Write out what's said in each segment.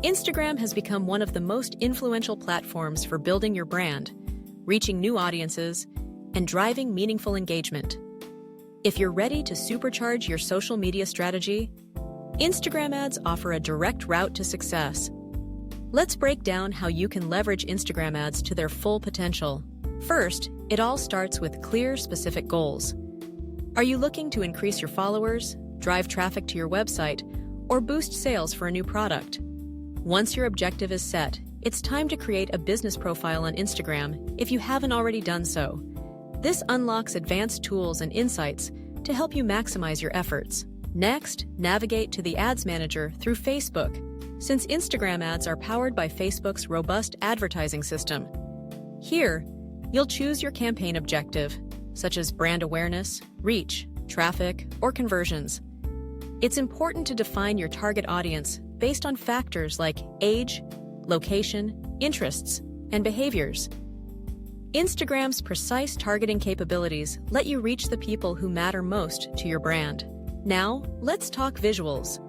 Instagram has become one of the most influential platforms for building your brand, reaching new audiences, and driving meaningful engagement. If you're ready to supercharge your social media strategy, Instagram ads offer a direct route to success. Let's break down how you can leverage Instagram ads to their full potential. First, it all starts with clear, specific goals. Are you looking to increase your followers, drive traffic to your website, or boost sales for a new product? Once your objective is set, it's time to create a business profile on Instagram if you haven't already done so. This unlocks advanced tools and insights to help you maximize your efforts. Next, navigate to the Ads Manager through Facebook, since Instagram ads are powered by Facebook's robust advertising system. Here, you'll choose your campaign objective, such as brand awareness, reach, traffic, or conversions. It's important to define your target audience based on factors like age, location, interests, and behaviors. Instagram's precise targeting capabilities let you reach the people who matter most to your brand. Now, let's talk visuals.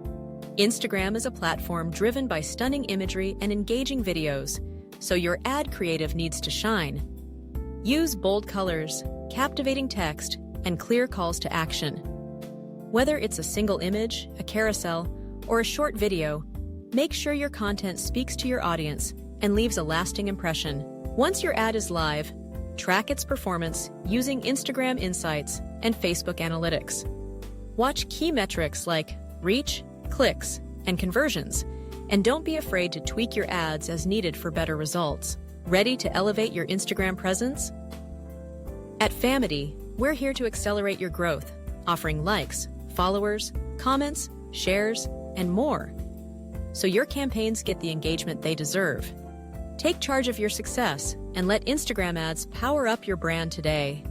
Instagram is a platform driven by stunning imagery and engaging videos, so your ad creative needs to shine. Use bold colors, captivating text, and clear calls to action. Whether it's a single image, a carousel, or a short video, make sure your content speaks to your audience and leaves a lasting impression. Once your ad is live, track its performance using Instagram Insights and Facebook Analytics. Watch key metrics like reach, clicks, and conversions, and don't be afraid to tweak your ads as needed for better results. Ready to elevate your Instagram presence? At Famety, we're here to accelerate your growth, offering likes, followers, comments, shares, and more, so your campaigns get the engagement they deserve. Take charge of your success and let Instagram ads power up your brand today.